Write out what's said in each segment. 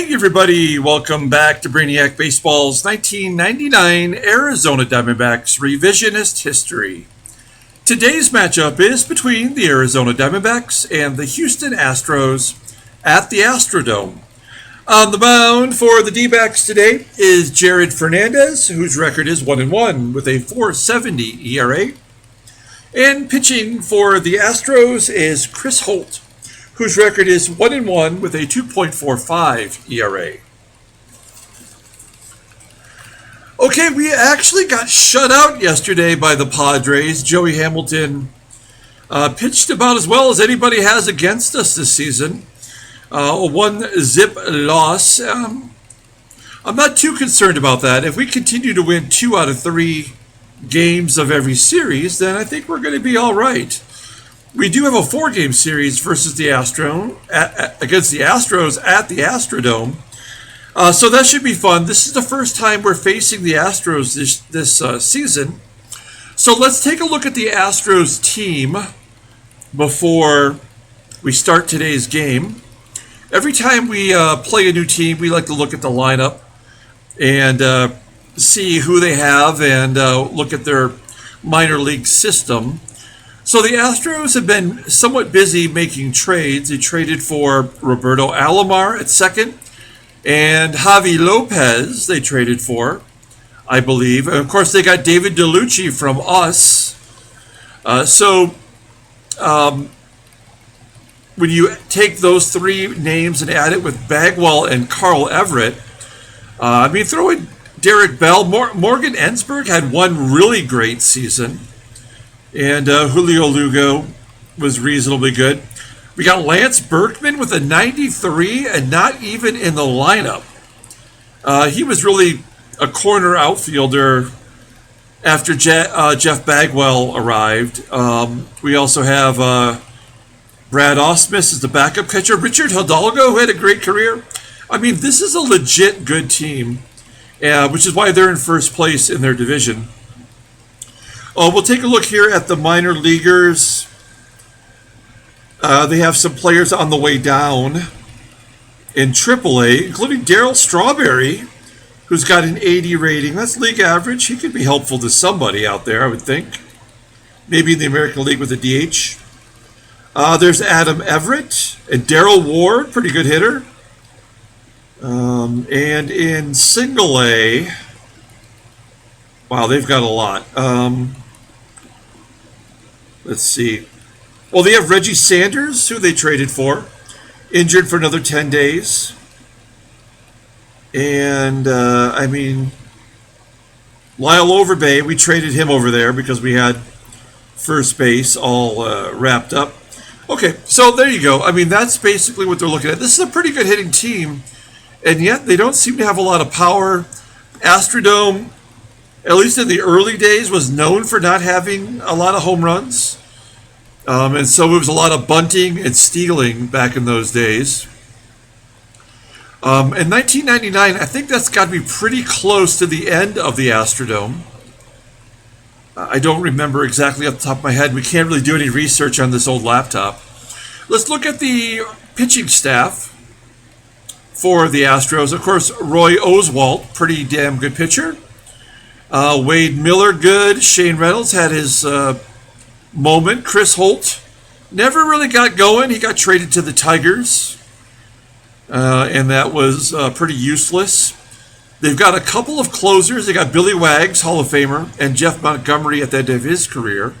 Hey everybody, welcome back to Brainiac Baseball's 1999 Arizona Diamondbacks Revisionist History. Today's matchup is between the Arizona Diamondbacks and the Houston Astros at the Astrodome. On the mound for the D-backs today is Jared Fernandez, whose record is 1-1 with a .470 ERA. And pitching for the Astros is Chris Holt, whose record is 1-1 with a 2.45 ERA. Okay, we actually got shut out yesterday by the Padres. Joey Hamilton pitched about as well as anybody has against us this season. A 1-zip loss. I'm not too concerned about that. If we continue to win 2 out of 3 games of every series, then I think we're going to be all right. We do have a 4-game series versus the against the Astros at the Astrodome. So that should be fun. This is the first time we're facing the Astros this season. So let's take a look at the Astros team before we start today's game. Every time we play a new team, we like to look at the lineup and see who they have and look at their minor league system. So the Astros have been somewhat busy making trades. They traded for Roberto ALOMAR at second, and Javy LOPEZ they traded for, I believe. And of course, they got David DELLUCCI from us. When you take those 3 names and add it with Bagwell and Carl Everett, throw in Derek Bell. Morgan ENSBERG had one really great season. And Julio LUGO was reasonably good. We got Lance Berkman with a 93 and not even in the lineup. He was really a corner outfielder after Jeff Bagwell arrived. We also have Brad Ausmus as the backup catcher. Richard Hidalgo, who had a great career. This is a legit good team, which is why they're in first place in their division. We'll take a look here at the minor leaguers. They have some players on the way down in AAA, including Darryl Strawberry, who's got an 80 rating. That's league average. He could be helpful to somebody out there, I would think. Maybe in the American League with a DH. There's Adam Everett and Daryl Ward, pretty good hitter. And in single A, wow, they've got a lot. Let's see. Well, they have Reggie Sanders, who they traded for, injured for another 10 days. And, Lyle Overbay, we traded him over there because we had first base all wrapped up. Okay, so there you go. That's basically what they're looking at. This is a pretty good hitting team, and yet they don't seem to have a lot of power. Astrodome, at least in the early days, was known for not having a lot of home runs. And so it was a lot of bunting and stealing back in those days. In 1999, I think that's got to be pretty close to the end of the Astrodome. I don't remember exactly off the top of my head. We can't really do any research on this old laptop. Let's look at the pitching staff for the Astros. Of course, Roy Oswalt, pretty damn good pitcher. Wade Miller, good. Shane Reynolds had his moment. Chris Holt never really got going. He got traded to the Tigers, and that was pretty useless. They've got a couple of closers. They got Billy Wags, Hall of Famer, and Jeff Montgomery at the end of his career.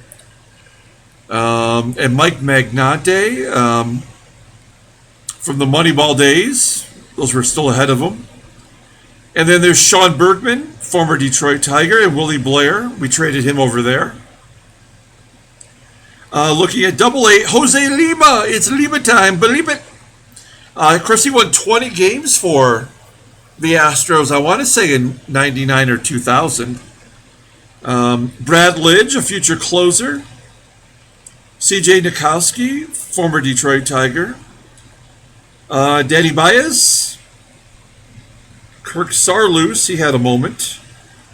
And Mike Magnante from the Moneyball days. Those were still ahead of him. And then there's Sean Bergman, former Detroit Tiger, and Willie Blair. We traded him over there. Looking at AA, Jose Lima. It's Lima time. Believe it. Of course, he won 20 games for the Astros, I want to say in 99 or 2000. Brad Lidge, a future closer. C.J. Nikowski, former Detroit Tiger. Danny Baez. Kirk Sarloos, he had a moment.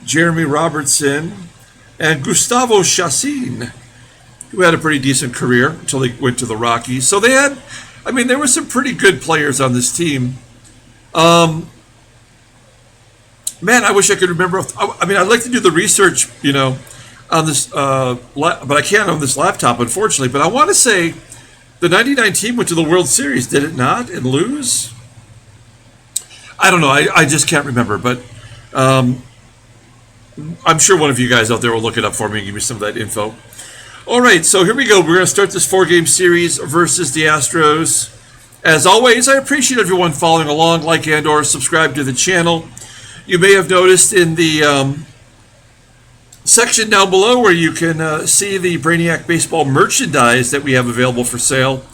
Jeremy Robertson. And Gustavo Chassin, who had a pretty decent career until they went to the Rockies. So they had, there were some pretty good players on this team. Man, I wish I could remember. I mean, I'd like to do the research, on this, but I can't on this laptop, unfortunately. But I want to say the '99 team went to the World Series, did it not, and lose? I don't know. I just can't remember. But I'm sure one of you guys out there will look it up for me and give me some of that info. All right, so here we go. We're going to start this 4-game series versus the Astros. As always, I appreciate everyone following along, like and or subscribe to the channel. You may have noticed in the section down below where you can see the Brainiac baseball merchandise that we have available for sale.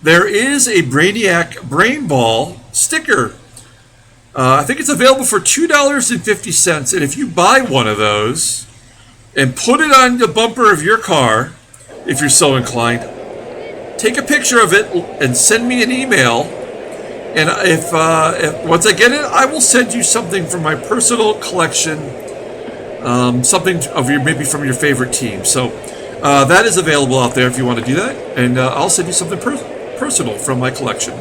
There is a Brainiac Brain Ball sticker. I think it's available for $2.50, and if you buy one of those and put it on the bumper of your car, if you're so inclined, take a picture of it and send me an email. And if once I get it, I will send you something from my personal collection, something of maybe from your favorite team. So that is available out there if you want to do that, and I'll send you something personal from my collection.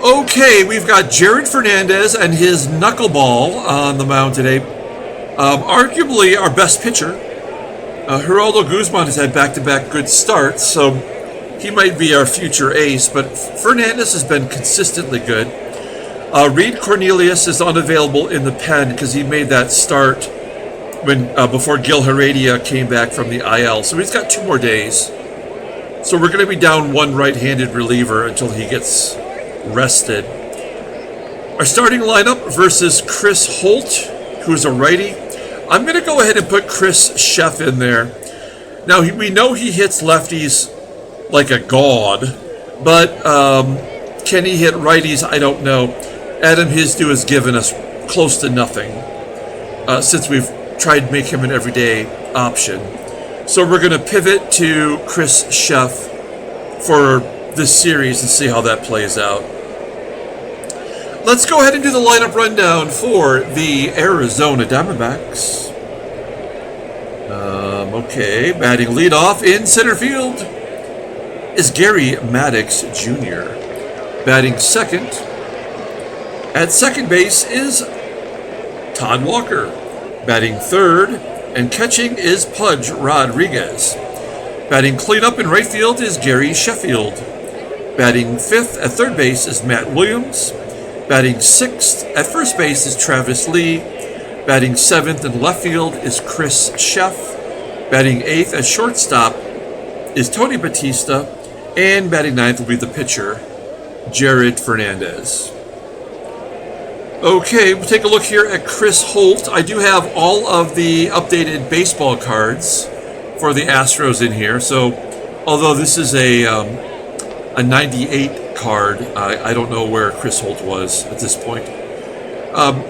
Okay, we've got Jared Fernandez and his knuckleball on the mound today. Arguably our best pitcher. Geraldo Guzman has had back-to-back good starts, so he might be our future ace, but Fernandez has been consistently good. Reed Cornelius is unavailable in the pen because he made that start before Gil Heredia came back from the IL, so he's got 2 more days. So we're going to be down one right-handed reliever until he gets rested. Our starting lineup versus Chris Holt, who's a righty. I'm going to go ahead and put Chris SHEFF in there. Now, we know he hits lefties like a god, but can he hit righties? I don't know. Adam Hisdu has given us close to nothing since we've tried to make him an everyday option. So we're going to pivot to Chris SHEFF for this series and see how that plays out. Let's go ahead and do the lineup rundown for the Arizona Diamondbacks. Okay, batting leadoff in center field is Garry MADDOX Jr. Batting second at second base is Todd Walker. Batting third and catching is Pudge Rodriguez. Batting cleanup in right field is Gary Sheffield. Batting fifth at third base is Matt Williams. Batting sixth at first base is Travis Lee. Batting seventh in left field is Chris SHEFF. Batting eighth at shortstop is Tony Batista. And batting ninth will be the pitcher, Jared Fernandez. Okay, we'll take a look here at Chris Holt. I do have all of the updated baseball cards for the Astros in here. So, although this is a 98 card, I don't know where Chris Holt was at this point.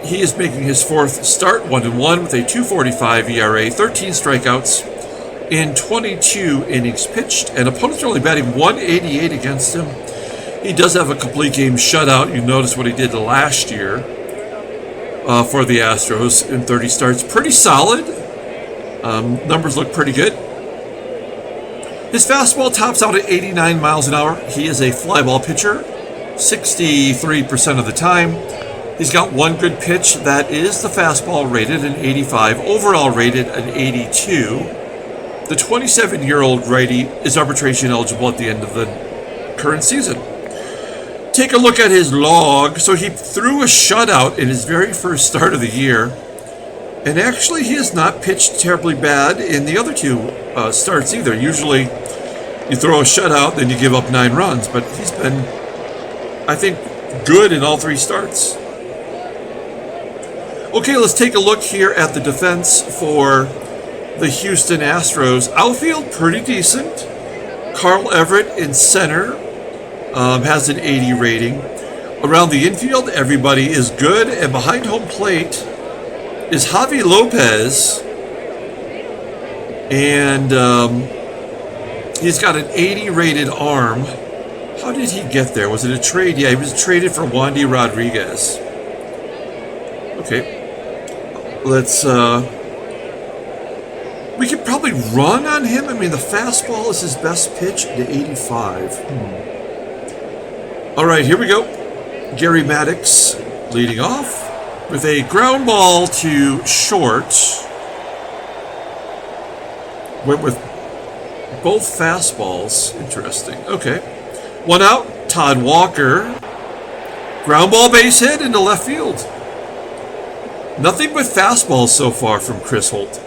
He is making his fourth start, 1-1 with a 2.45 ERA, 13 strikeouts in 22 innings pitched, and opponents are only batting 188 against him. He does have a complete game shutout. You notice what he did last year for the Astros in 30 starts. Pretty solid. Numbers look pretty good. His fastball tops out at 89 miles an hour. He is a fly ball pitcher 63% of the time. He's got one good pitch. That is the fastball, rated an 85. Overall rated an 82. The 27-year-old righty is arbitration eligible at the end of the current season. Take a look at his log. So he threw a shutout in his very first start of the year. And actually, he has not pitched terribly bad in the other two starts either. Usually, you throw a shutout, then you give up 9 runs. But he's been, I think, good in all 3 starts. Okay, let's take a look here at the defense for the Houston Astros. Outfield, pretty decent. Carl Everett in center has an 80 rating. Around the infield, everybody is good. And behind home plate is Javy LOPEZ. And he's got an 80 rated arm. How did he get there? Was it a trade? Yeah, he was traded for Wandy Rodriguez. Okay. Let's, we could probably run on him. I mean, the fastball is his best pitch, the 85. All right, here we go. Garry MADDOX leading off with a ground ball to short. Went with both fastballs. Interesting. Okay. One out. Todd Walker. Ground ball base hit into left field. Nothing but fastballs so far from Chris Holt.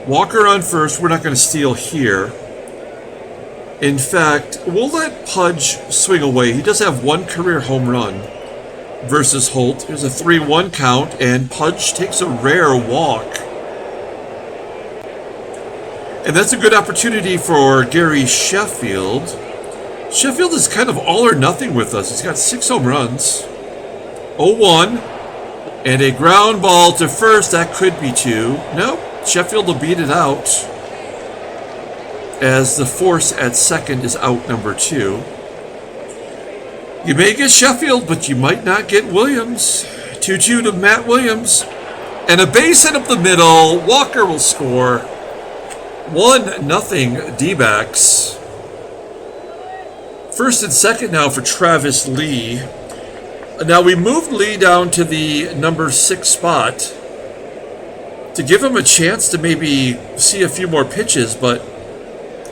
Walker on first. We're not going to steal here. In fact, we'll let Pudge swing away. He does have one career home run versus Holt. There's a 3-1 count, and Pudge takes a rare walk. And that's a good opportunity for Gary Sheffield. Sheffield is kind of all or nothing with us. He's got 6 home runs. 0-1. And a ground ball to first. That could be 2. Nope. Sheffield will beat it out, as the force at second is out number 2. You may get Sheffield, but you might not get Williams. 2-2 to Matt Williams. And a base hit up the middle. Walker will score. 1-0 D-backs. First and second now for Travis Lee. Now we moved Lee down to the number 6 spot to give him a chance to maybe see a few more pitches, but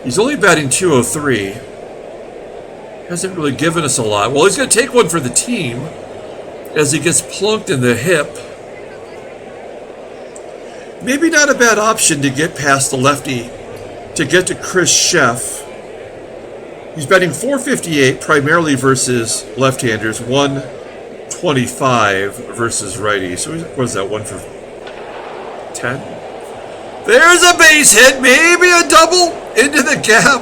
he's only batting .203. Hasn't really given us a lot. Well, he's going to take one for the team as he gets plunked in the hip. Maybe not a bad option to get past the lefty to get to Chris Sheff. He's batting .458 primarily versus left-handers, 125 versus righty. So what is that, 1 for 10? There's a base hit, maybe a double into the gap.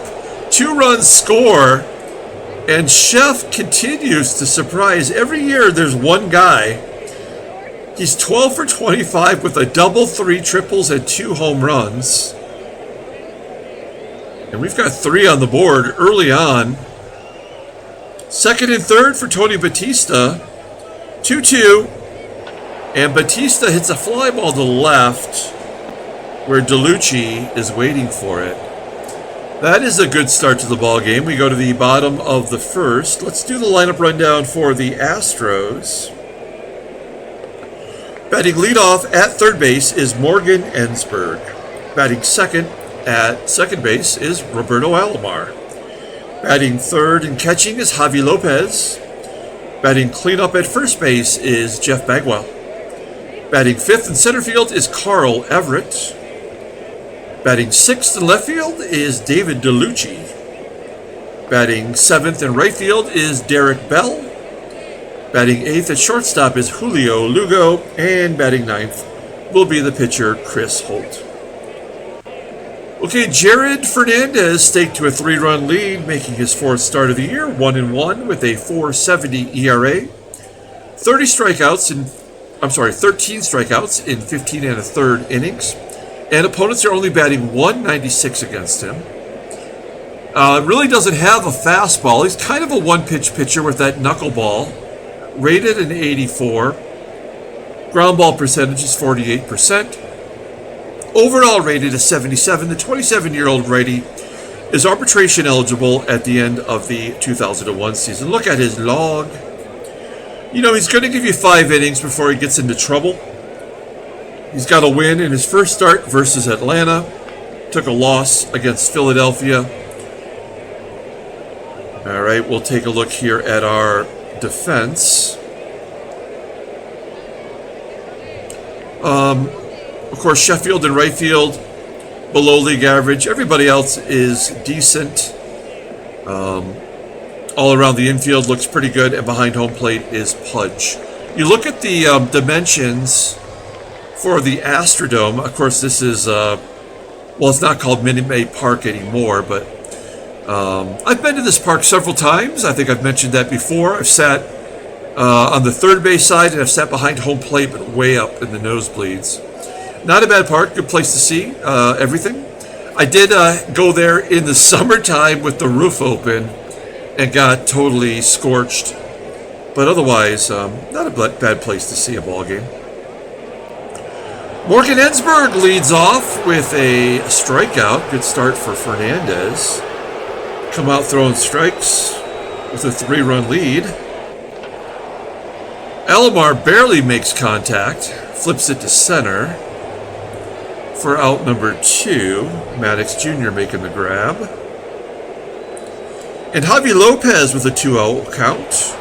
2-run score. And Sheff continues to surprise. Every year there's one guy. He's 12 for 25 with a double, 3 triples, and 2 home runs. And we've got 3 on the board early on. Second and third for Tony Batista. 2-2. And Batista hits a fly ball to the left, where DELLUCCI is waiting for it. That is a good start to the ball game. We go to the bottom of the first. Let's do the lineup rundown for the Astros. Batting leadoff at third base is Morgan ENSBERG. Batting second at second base is Roberto ALOMAR. Batting third and catching is Javy LOPEZ. Batting cleanup at first base is Jeff Bagwell. Batting fifth in center field is Carl Everett. Batting sixth in left field is David DELLUCCI. Batting seventh in right field is Derek Bell. Batting eighth at shortstop is Julio Lugo. And batting ninth will be the pitcher Chris Holt. Okay, Jared Fernandez staked to a 3-run lead, making his 4th start of the year, 1-1 with a .470 ERA. 13 strikeouts in 15 1/3 innings. And opponents are only batting .196 against him. Really doesn't have a fastball. He's kind of a one-pitch pitcher with that knuckleball. Rated an 84. Ground ball percentage is 48%. Overall rated is 77. The 27-year-old righty is arbitration eligible at the end of the 2001 season. Look at his log. You know, he's going to give you 5 innings before he gets into trouble. He's got a win in his first start versus Atlanta. Took a loss against Philadelphia. All right, we'll take a look here at our defense. Of course, Sheffield in right field, below league average. Everybody else is decent. All around the infield looks pretty good, and behind home plate is Pudge. You look at the dimensions for the Astrodome. Of course, this is, well, it's not called Minute Maid Park anymore, but I've been to this park several times. I think I've mentioned that before. I've sat on the third base side, and I've sat behind home plate, but way up in the nosebleeds. Not a bad park. Good place to see everything. I did go there in the summertime with the roof open and got totally scorched. But otherwise, not a bad place to see a ball game. Morgan ENSBERG leads off with a strikeout. Good start for Fernandez. Come out throwing strikes with a 3-run lead. ALOMAR barely makes contact, flips it to center for out number 2. MADDOX Jr. making the grab. And Javy Lopez with a 2-0 count.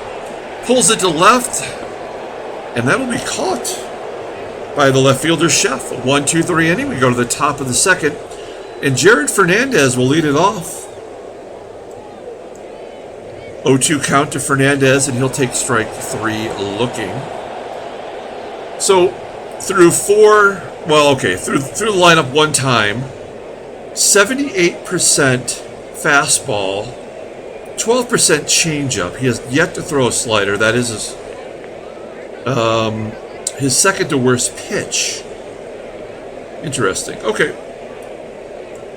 Pulls it to left, and that'll be caught by the left fielder, Sheff. 1-2-3 inning. We go to the top of the second, and Fernandez will lead it off. 0-2 count to Fernandez, and he'll take strike 3 looking. So through through the lineup one time, 78% fastball, 12% changeup. He has yet to throw a slider. That is his second to worst pitch. Interesting. Okay.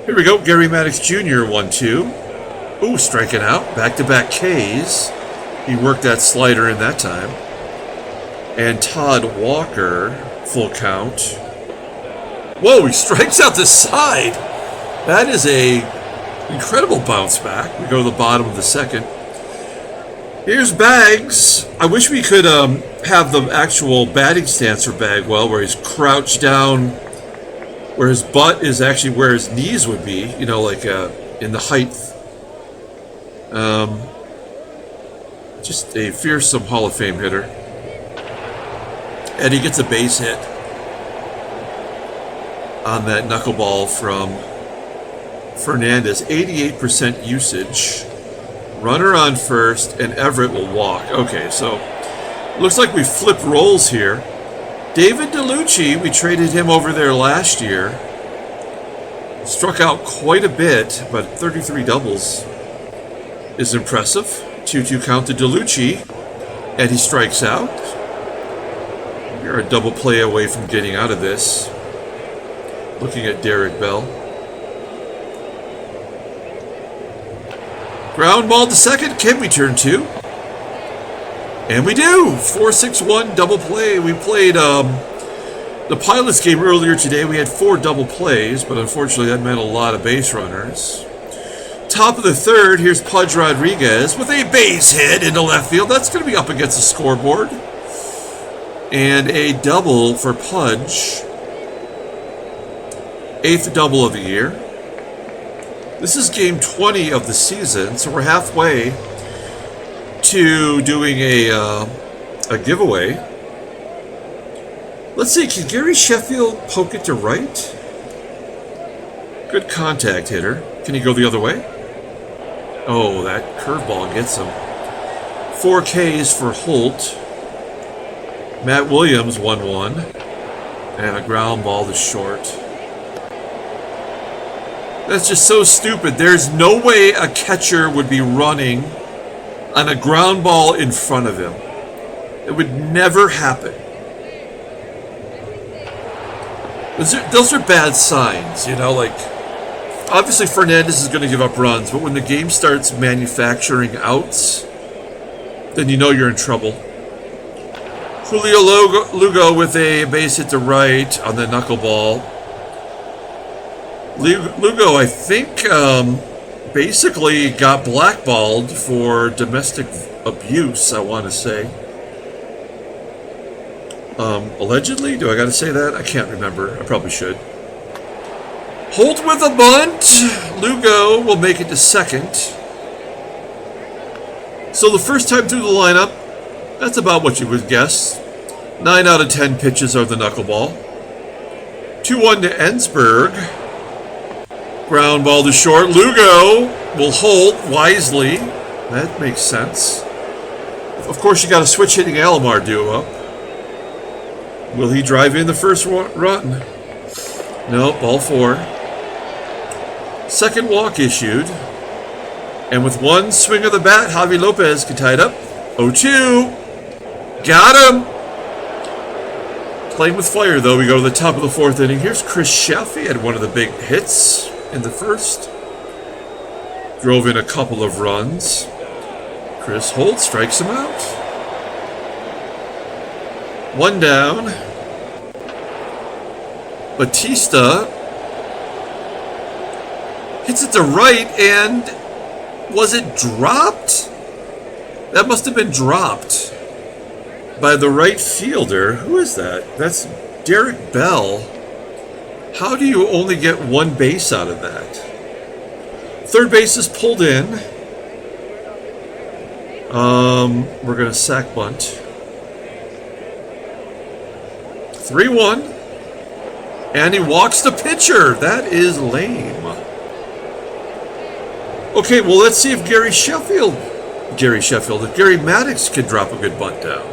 Here we go. Garry MADDOX Jr. 1-2. Ooh, striking out. Back-to-back Ks. He worked that slider in that time. And Todd Walker, full count. Whoa, he strikes out the side. That is a incredible bounce back. We go to the bottom of the second. Here's Bags. I wish we could have the actual batting stance for Bagwell, where he's crouched down, where his butt is actually where his knees would be, you know, like in the height. Just a fearsome Hall of Fame hitter. And he gets a base hit on that knuckleball from Fernandez. 88% usage. Runner on first, and Everett will walk. Okay, so looks like we flipped roles here. David DELLUCCI, we traded him over there last year. Struck out quite a bit, but 33 doubles is impressive. 2-2 count to DELLUCCI, and he strikes out. We're a double play away from getting out of this. Looking at Derek Bell. Ground ball to second. Can we turn 2? And we do. 4-6-1 double play. We played the Pilots game earlier today. We had 4 double plays, but unfortunately that meant a lot of base runners. Top of the third, here's Pudge Rodriguez with a base hit into left field. That's going to be up against the scoreboard. And a double for Pudge. 8th double of the year. This is game 20 of the season, so we're halfway to doing a giveaway. Let's see, can Gary Sheffield poke it to right? Good contact hitter. Can he go the other way? Oh, that curveball gets him. 4 Ks for Holt. Matt Williams 1-1. And a ground ball to short. That's just so stupid. There's no way a catcher would be running on a ground ball in front of him. It would never happen. Those are bad signs, you know, like, obviously Fernandez is going to give up runs, but when the game starts manufacturing outs, then you know you're in trouble. Julio Lugo with a base hit to right on the knuckleball. Lugo, I think, basically got blackballed for domestic abuse, I want to say. Allegedly? Do I got to say that? I can't remember. I probably should. Holt with a bunt. Lugo will make it to second. So the first time through the lineup, that's about what you would guess. 9 out of 10 pitches are the knuckleball. 2-1 to ENSBERG. Ground ball to short. Lugo will Holt wisely. That makes sense. Of course, you got a switch hitting ALOMAR duo up. Will he drive in the first run? No, ball 4. Second walk issued. And with one swing of the bat, Javy Lopez can tie it up. 0-2. Got him. Playing with fire, though. We go to the top of the 4th inning. Here's Chris Sheff. He had one of the big hits in the first. Drove in a couple of runs. Chris Holt strikes him out. 1 down. BATISTA hits it to right, and was it dropped? That must have been dropped. by the right fielder. Who is that? That's Derek Bell. How do you only get one base out of that? Third base is pulled in. We're going to sack bunt. 3-1. And he walks the pitcher. That is lame. Okay, well, let's see if Gary MADDOX can drop a good bunt down.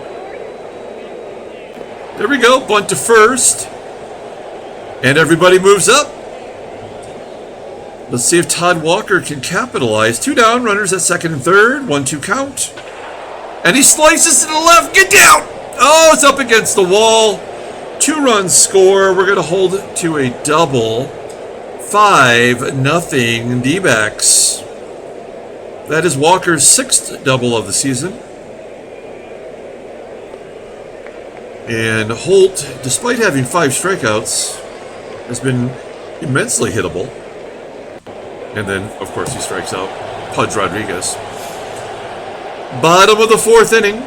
There we go. Bunt to first. And everybody moves up. Let's see if Todd Walker can capitalize. 2 down, runners at second and third. 1-2 count. And he slices to the left. Get down! Oh, it's up against the wall. 2-run score. We're going to hold it to a double. 5-0 D-backs. That is Walker's 6th double of the season. And Holt, despite having 5 strikeouts, has been immensely hittable. And then, of course, he strikes out Pudge Rodriguez. Bottom of the 4th inning.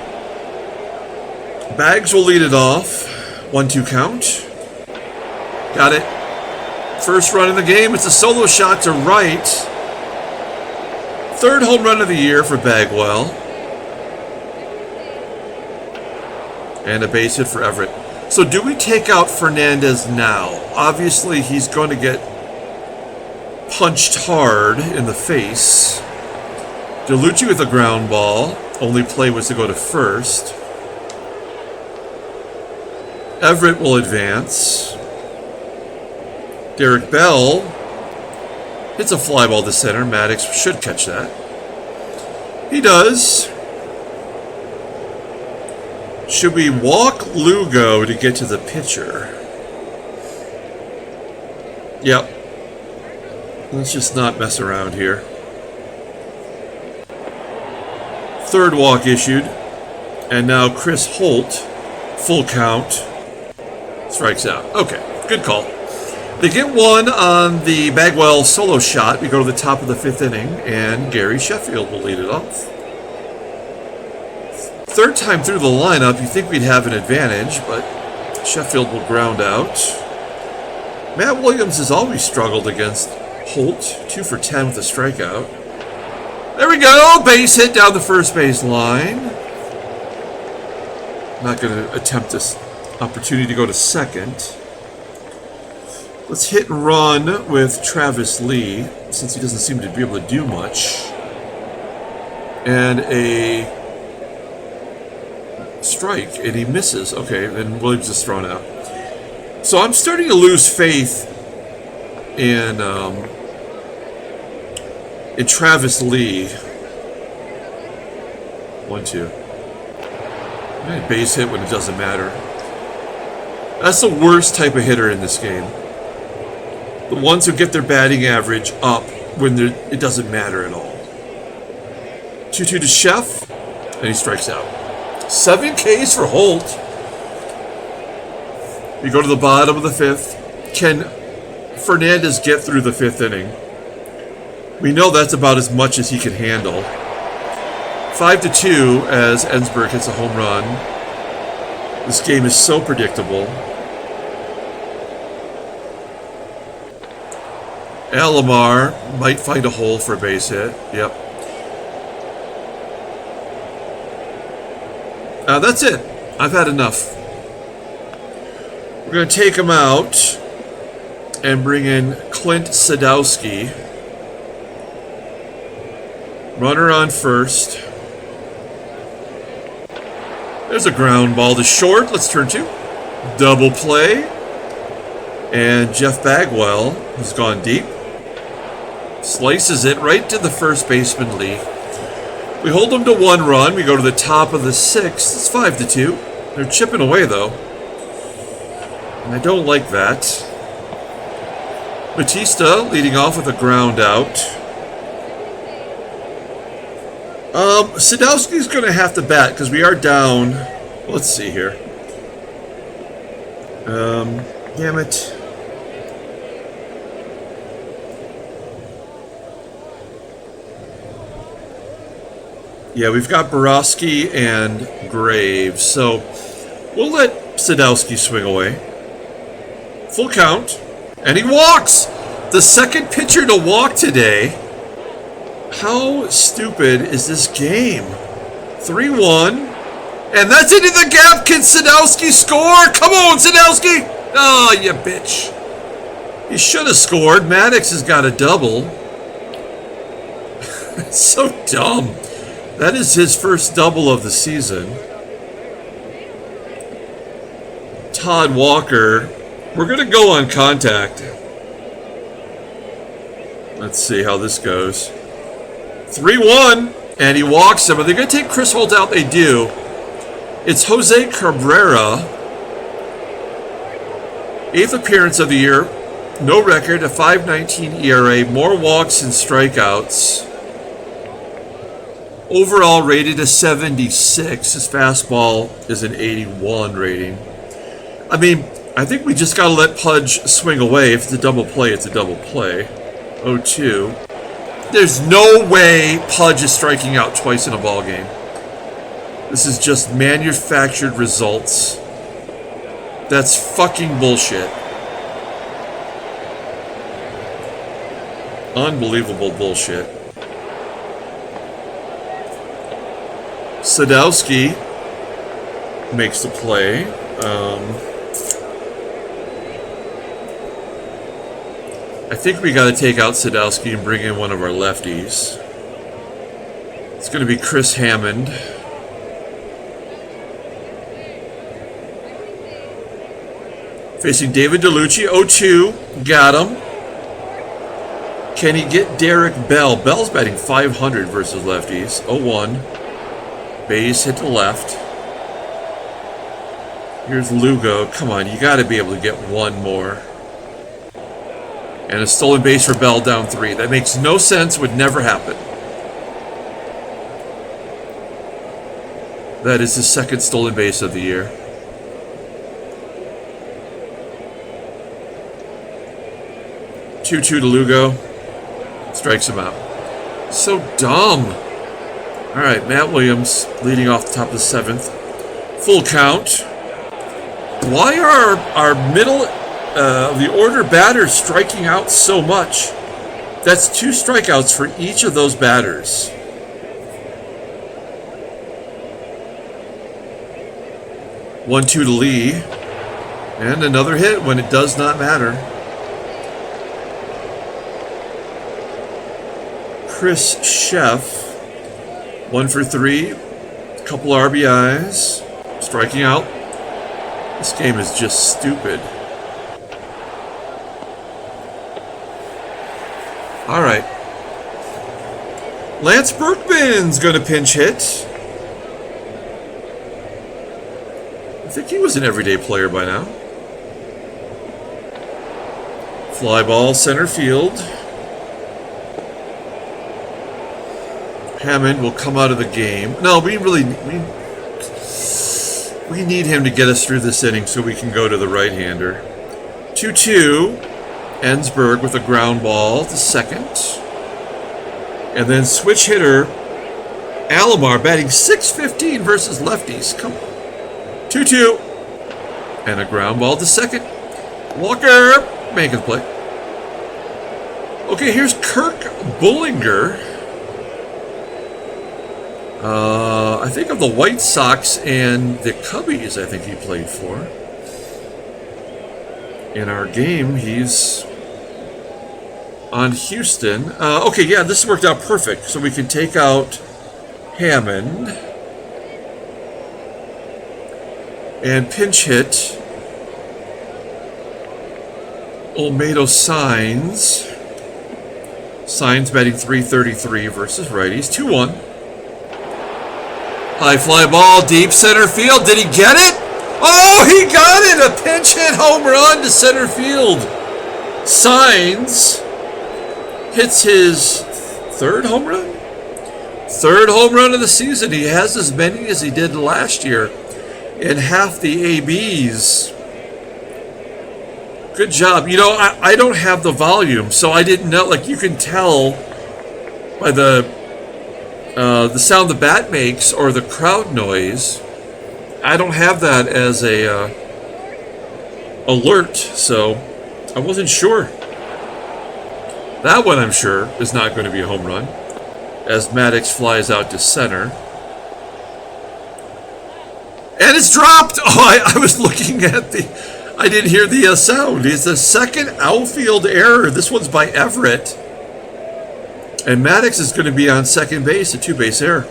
Bags will lead it off. 1-2 count. Got it. First run in the game. It's a solo shot to right. 3rd home run of the year for Bagwell. And a base hit for Everett. So do we take out Fernandez now? Obviously, he's going to get punched hard in the face. DELLUCCI with a ground ball. Only play was to go to first. Everett will advance. Derek Bell hits a fly ball to center. MADDOX should catch that. He does. Should we walk LUGO to get to the pitcher? Yep. Let's just not mess around here. 3rd walk issued. And now Chris Holt, full count, strikes out. Okay, good call. They get one on the Bagwell solo shot. We go to the top of the 5th inning, and Gary Sheffield will lead it off. 3rd time through the lineup, you think we'd have an advantage, but Sheffield will ground out. Matt Williams has always struggled against Holt, 2 for 10 with a strikeout. There we go, base hit down the first base line. Not going to attempt this opportunity to go to second. Let's hit and run with Travis Lee, since he doesn't seem to be able to do much. And a strike, and he misses. Okay, and Williams is thrown out. So I'm starting to lose faith in Travis Lee. 1-2. Base hit when it doesn't matter. That's the worst type of hitter in this game. The ones who get their batting average up when it doesn't matter at all. 2-2 to Sheff, and he strikes out. 7 Ks for Holt. We go to the bottom of the 5th. Can Fernandez get through the 5th inning? We know that's about as much as he can handle. 5-2 as ENSBERG hits a home run. This game is so predictable. ALOMAR might find a hole for a base hit. Yep. That's it. I've had enough. We're going to take him out and bring in Clint Sadowski. Runner on first. There's a ground ball to short. Let's turn 2. Double play. And Jeff Bagwell has gone deep. Slices it right to the first baseman, Lee. We hold them to 1 run. We go to the top of the 6th. It's 5-2. They're chipping away, though. And I don't like that. BATISTA leading off with a ground out. Sadowski's going to have to bat because we are down. Let's see here. Damn it. Yeah, we've got Borowski and Graves, so we'll let Sadowski swing away. Full count, and he walks! The second pitcher to walk today. How stupid is this game? 3-1, and that's into the gap. Can Sadowski score? Come on, Sadowski! Oh, you bitch. He should have scored. MADDOX has got a double. It's so dumb. That is his first double of the season. Todd Walker. We're going to go on contact. Let's see how this goes. 3-1. And he walks him. Are they going to take Chris Holt out? They do. It's Jose Cabrera. 8th appearance of the year. No record. A 5.19 ERA. More walks and strikeouts. Overall rated a 76. His fastball is an 81 rating. I mean, I think we just got to let Pudge swing away. If it's a double play, it's a double play. 0-2. There's no way Pudge is striking out twice in a ball game. This is just manufactured results. That's fucking bullshit. Unbelievable bullshit. Sadowski makes the play. I think we got to take out Sadowski and bring in one of our lefties. It's going to be Chris Hammond. Facing David DELLUCCI. 0-2. Got him. Can he get Derek Bell? Bell's batting 500 versus lefties. 0-1. Base hit to left. Here's Lugo. Come on, you got to be able to get one more. And a stolen base for Bell, down 3. That makes no sense, would never happen. That is his second stolen base of the year. Two to Lugo. Strikes him out. So dumb. All right, Matt Williams leading off the top of the 7th. Full count. Why are our middle of the order batters striking out so much? That's 2 strikeouts for each of those batters. One-two to Lee. And another hit when it does not matter. Chris Sheff. 1 for 3. Couple RBIs. Striking out. This game is just stupid. All right. Lance Berkman's going to pinch hit. I think he was an everyday player by now. Fly ball, center field. Hammond will come out of the game. No, we need him to get us through this inning so we can go to the right-hander. 2-2. ENSBERG with a ground ball to second. And then switch hitter ALOMAR batting .615 versus lefties. Come on. 2-2. And a ground ball to second. Walker making the play. Okay, here's Kirk Bullinger. I think of the White Sox and the Cubbies, I think he played for. In our game, he's on Houston. Okay, yeah, this worked out perfect. So we can take out Hammond. And pinch hit Olmedo Signs. Signs batting .333 versus righties. 2-1. High fly ball, deep center field. Did he get it? Oh, he got it! A pinch hit home run to center field. Signs hits his 3rd home run? 3rd home run of the season. He has as many as he did last year in half the ABs. Good job. You know, I don't have the volume, so I didn't know. Like, you can tell by the The sound the bat makes, or the crowd noise, I don't have that as a alert, so I wasn't sure. That one, I'm sure, is not going to be a home run, as MADDOX flies out to center. And it's dropped! Oh, I was looking at the... I didn't hear the sound. It's the second outfield error. This one's by EVERETT. And MADDOX is going to be on second base, a two-base error.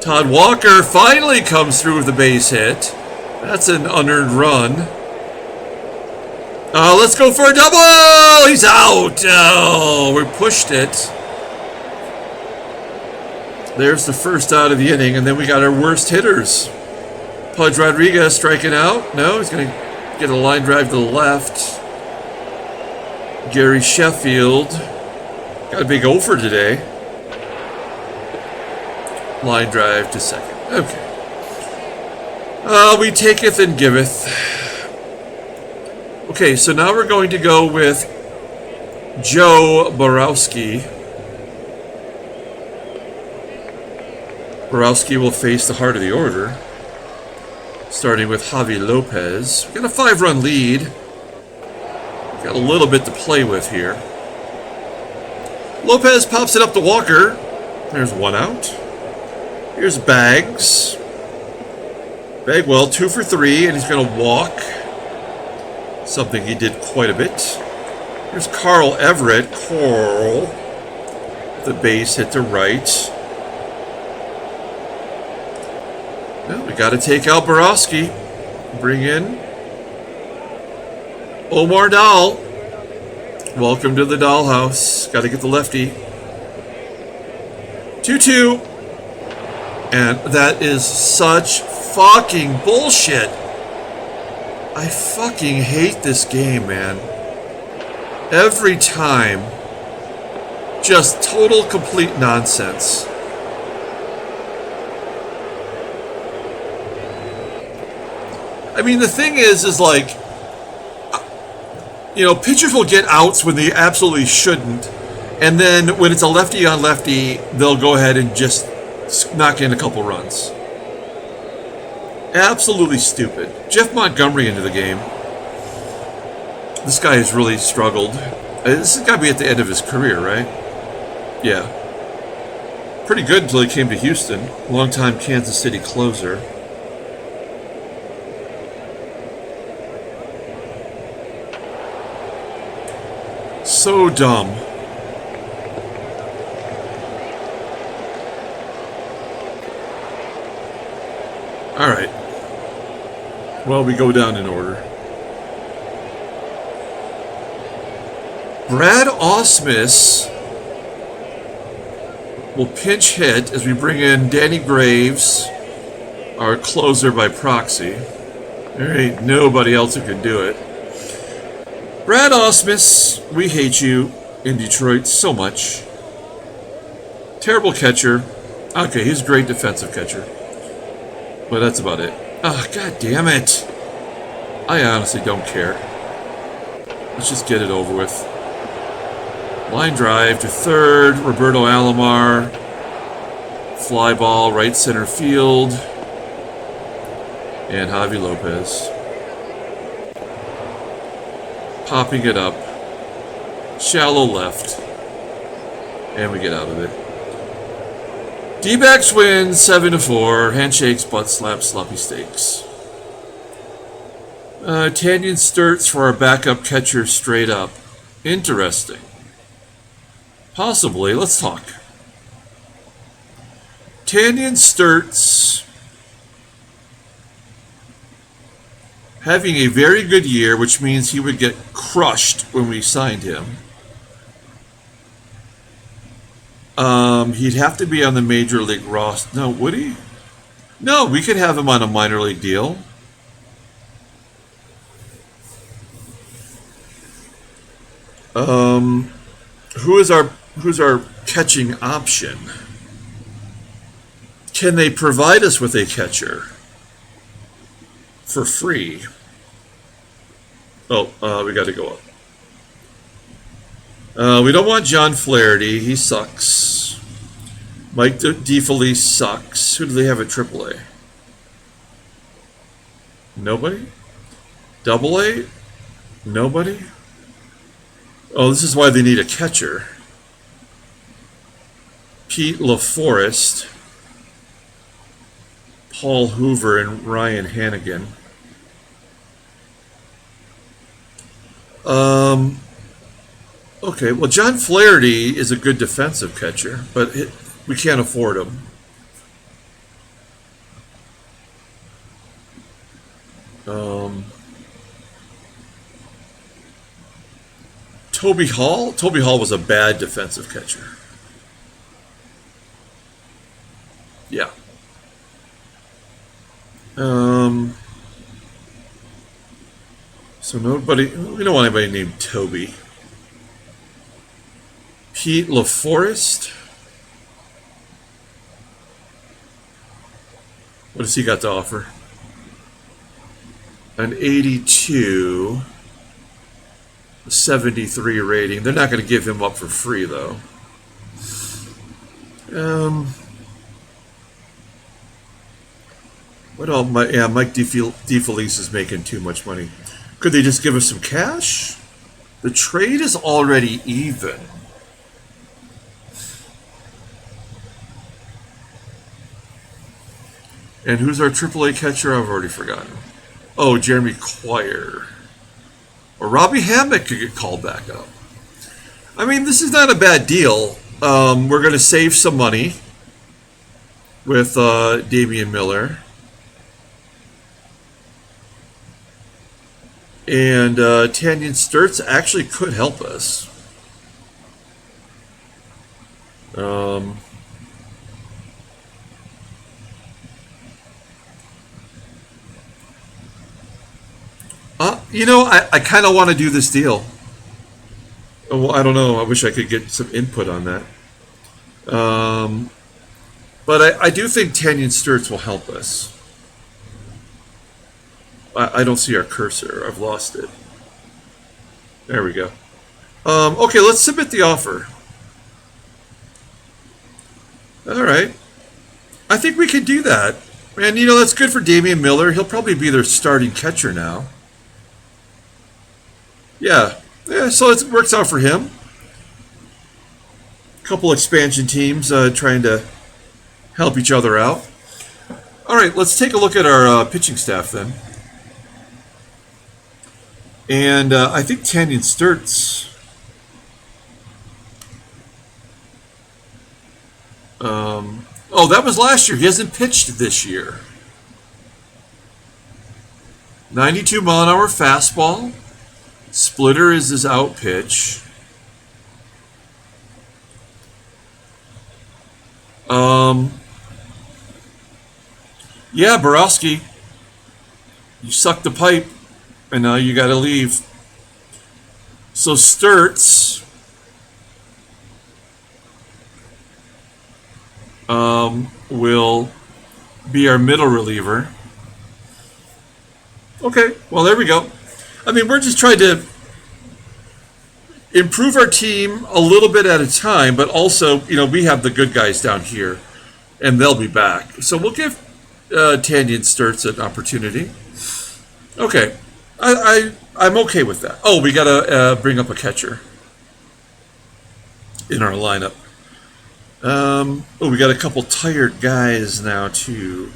Todd Walker finally comes through with a base hit. That's an unearned run. Let's go for a double! He's out! Oh, we pushed it. There's the first out of the inning, and then we got our worst hitters. Pudge Rodriguez striking out. No, he's going to get a line drive to the left. Garry Sheffield. Got a big over today. Line drive to second. Okay. We taketh and giveth. Okay, so now we're going to go with Joe Borowski. Borowski will face the heart of the order, starting with Javy Lopez. We got a 5-run lead. Got a little bit to play with here. Lopez pops it up to Walker. There's one out. Here's Bags. Bagwell, 2 for 3, and he's going to walk. Something he did quite a bit. Here's Carl Everett. Carl. The base hit to right. Well, we got to take out Borowski. Bring in Omar Dahl. Welcome to the dollhouse. Got to get the lefty. 2-2. And that is such fucking bullshit. I fucking hate this game, man. Every time. Just total, complete nonsense. I mean, the thing is like, you know, pitchers will get outs when they absolutely shouldn't. And then when it's a lefty on lefty, they'll go ahead and just knock in a couple runs. Absolutely stupid. Jeff Montgomery into the game. This guy has really struggled. This has got to be at the end of his career, right? Yeah. Pretty good until he came to Houston. Longtime Kansas City closer. So dumb. All right. Well, we go down in order. Brad Ausmus will pinch hit as we bring in Danny Graves, our closer by proxy. There ain't nobody else who can do it. Brad Ausmus, we hate you in Detroit so much. Terrible catcher. Okay, he's a great defensive catcher. But that's about it. Oh, god damn it. I honestly don't care. Let's just get it over with. Line drive to third. Roberto ALOMAR. Fly ball, right center field. And Javy Lopez. Popping it up. Shallow left. And we get out of it. D-backs win 7-4. Handshakes, butt slaps, sloppy steaks. Tanyan Sturts for our backup catcher straight up. Interesting. Possibly. Let's talk. Tanyan Sturts having a very good year, which means he would get crushed when we signed him. He'd have to be on the major league roster. No, would he? No, we could have him on a minor league deal. Who's our catching option? Can they provide us with a catcher for free? Oh, we got to go up. We don't want John Flaherty. He sucks. Mike DeFelice sucks. Who do they have at AAA? Nobody? Double A? Nobody? Oh, this is why they need a catcher. Pete LaForest, Paul Hoover, and Ryan Hannigan. Okay, well, John Flaherty is a good defensive catcher, but we can't afford him. Toby Hall? Toby Hall was a bad defensive catcher. Yeah. So nobody, we don't want anybody named Toby. Pete LaForest. What has he got to offer? An 82, a 73 rating. They're not going to give him up for free, though. What else? Mike DeFelice is making too much money. Could they just give us some cash? The trade is already even. And who's our AAA catcher? I've already forgotten. Oh, Jeremy Quire. Or Robbie Hammock could get called back up. I mean, this is not a bad deal. We're going to save some money with Damian Miller. And Tanyan Sturtz actually could help us. You know, I kind of want to do this deal. Well, I don't know. I wish I could get some input on that. But I do think Tanyan Sturtz will help us. I don't see our cursor. I've lost it. There we go. Okay, let's submit the offer. All right. I think we can do that. And, you know, that's good for Damian Miller. He'll probably be their starting catcher now. Yeah, so it works out for him. A couple expansion teams trying to help each other out. All right, let's take a look at our pitching staff then. And I think Tanyan Sturtz. Oh, that was last year. He hasn't pitched this year. 92 mile an hour fastball. Splitter is his out pitch. Yeah, Borowski, you sucked the pipe, and now you got to leave. So Sturtz will be our middle reliever. Okay, well, there we go. I mean, we're just trying to improve our team a little bit at a time, but also, you know, we have the good guys down here, and they'll be back. So we'll give Tanyan Sturtz an opportunity. Okay, I'm okay with that. Oh, we got to bring up a catcher in our lineup. Oh, we got a couple tired guys now, too.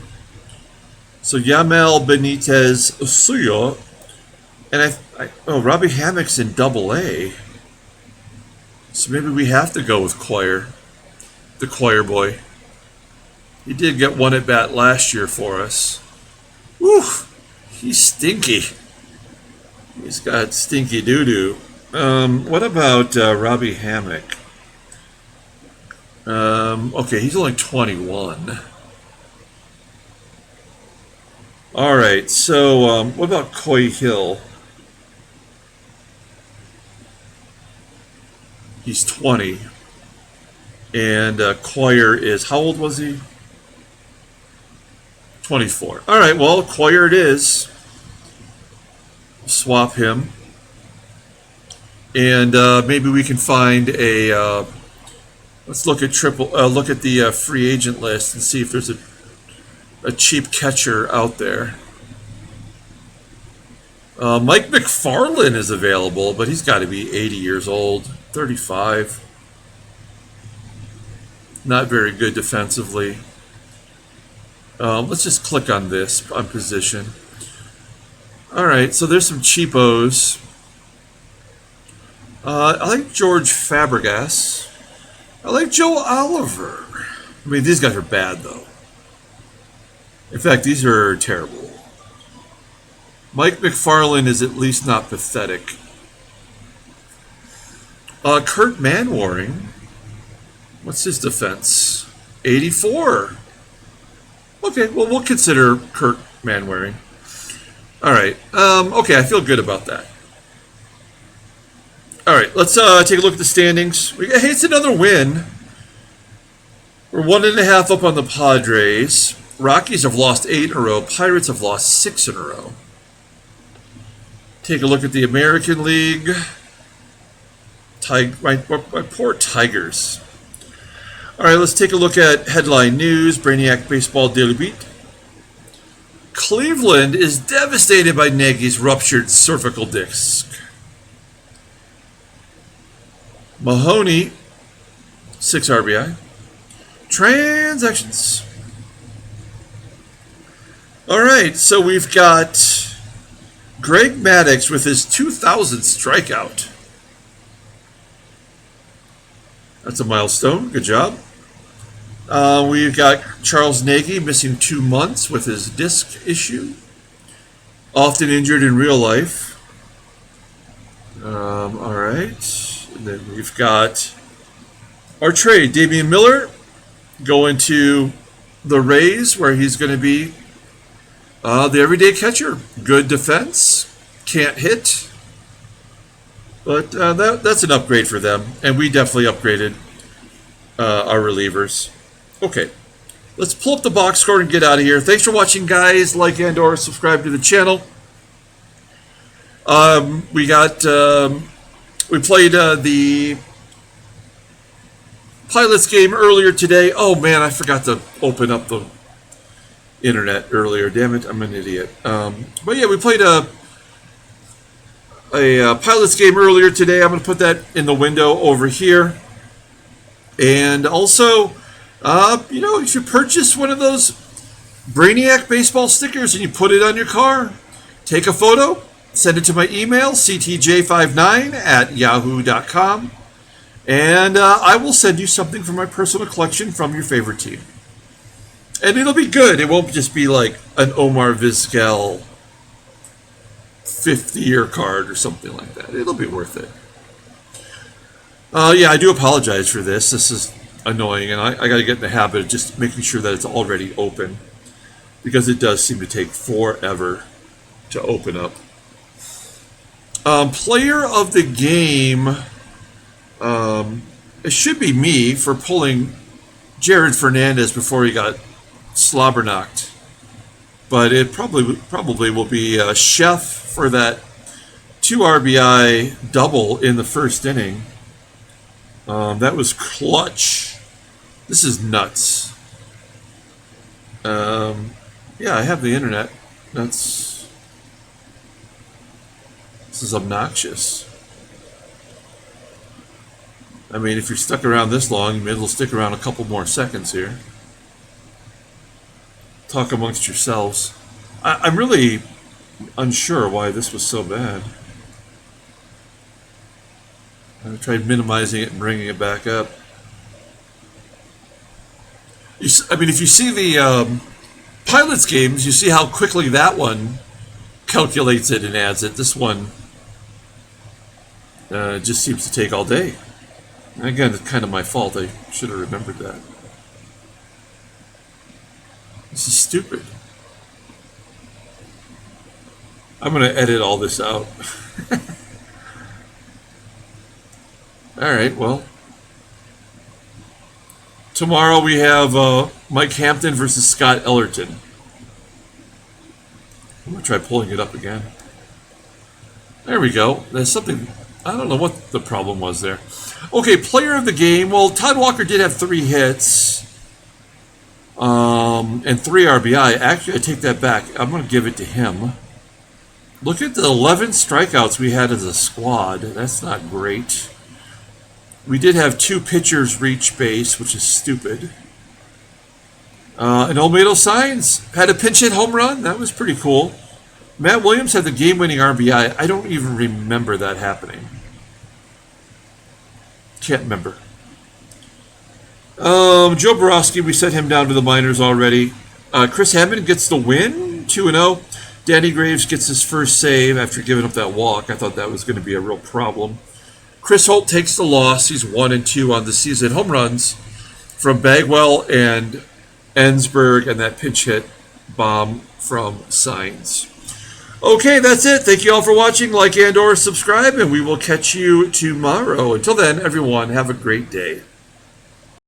So Yamel Benitez Suyo. And Robbie Hammock's in Double A. So maybe we have to go with Quire, the Quire boy. He did get one at bat last year for us. Woo, he's stinky. He's got stinky doo-doo. What about Robbie Hammock? Okay, he's only 21. All right, so what about Coy Hill? He's 20. And Quire is, how old was he? 24. All right, well, Quire it is. Swap him. And maybe we can find a Let's look at look at the free agent list and see if there's a cheap catcher out there. Mike McFarland is available, but he's got to be 80 years old, 35. Not very good defensively. Let's just click on this on position. All right, so there's some cheapos. I like George Fabregas. I like Joe Oliver. I mean, these guys are bad, though. In fact, these are terrible. Mike McFarland is at least not pathetic. Kurt Manwaring. What's his defense? 84. Okay, well, we'll consider Kurt Manwaring. All right. Okay, I feel good about that. All right, let's take a look at the standings. Hey, it's another win. We're 1.5 up on the Padres. Rockies have lost 8 in a row. Pirates have lost 6 in a row. Take a look at the American League. My poor Tigers. All right, let's take a look at headline news. Brainiac Baseball Daily Beat. Cleveland is devastated by Nagy's ruptured cervical disc. Mahoney, 6 RBI. Transactions. All right, so we've got Greg Maddux with his 2,000th strikeout. That's a milestone. Good job. We've got Charles Nagy missing 2 months with his disc issue. Often injured in real life. All right. And then we've got our trade. Damian Miller going to the Rays, where he's going to be the everyday catcher. Good defense. Can't hit. But that's an upgrade for them. And we definitely upgraded our relievers. Okay. Let's pull up the box score and get out of here. Thanks for watching, guys. Like and or subscribe to the channel. We played the Pilots game earlier today. Oh, man, I forgot to open up the internet earlier. Damn it, I'm an idiot. But, yeah, we played a Pilots game earlier today. I'm going to put that in the window over here. And also, if you purchase one of those Brainiac baseball stickers and you put it on your car, take a photo. Send it to my email, ctj59@yahoo.com, and I will send you something from my personal collection from your favorite team. And it'll be good. It won't just be like an Omar Vizquel 5th-year card or something like that. It'll be worth it. Yeah, I do apologize for this. This is annoying, and I got to get in the habit of just making sure that it's already open, because it does seem to take forever to open up. Player of the game, it should be me for pulling Jared Fernandez before he got slobber knocked. But it probably will be Sheff for that 2 RBI double in the first inning. That was clutch. This is nuts. Yeah, I have the internet. This is obnoxious. I mean, if you're stuck around this long, you may as well stick around a couple more seconds here. Talk amongst yourselves. I'm really unsure why this was so bad. I tried minimizing it and bringing it back up. I mean, if you see the Pilots games, you see how quickly that one calculates it and adds it. This one just seems to take all day. And again, it's kind of my fault. I should have remembered that. This is stupid. I'm going to edit all this out. All right, well. Tomorrow we have Mike Hampton versus Scott Ellerton. I'm going to try pulling it up again. There we go. There's something I don't know what the problem was there. Okay, player of the game. Well, Todd Walker did have 3 hits and 3 RBI. Actually, I take that back. I'm going to give it to him. Look at the 11 strikeouts we had as a squad. That's not great. We did have 2 pitchers reach base, which is stupid. And Olmedo Signs had a pinch hit home run. That was pretty cool. Matt Williams had the game-winning RBI. I don't even remember that happening. Can't remember. Joe Borowski, we sent him down to the minors already. Chris Hammond gets the win, 2-0. Danny Graves gets his first save after giving up that walk. I thought that was going to be a real problem. Chris Holt takes the loss. He's 1-2 on the season. Home runs from Bagwell and ENSBERG, and that pinch hit bomb from Signs. Okay, that's it. Thank you all for watching. Like and or subscribe, and we will catch you tomorrow. Until then, everyone, have a great day.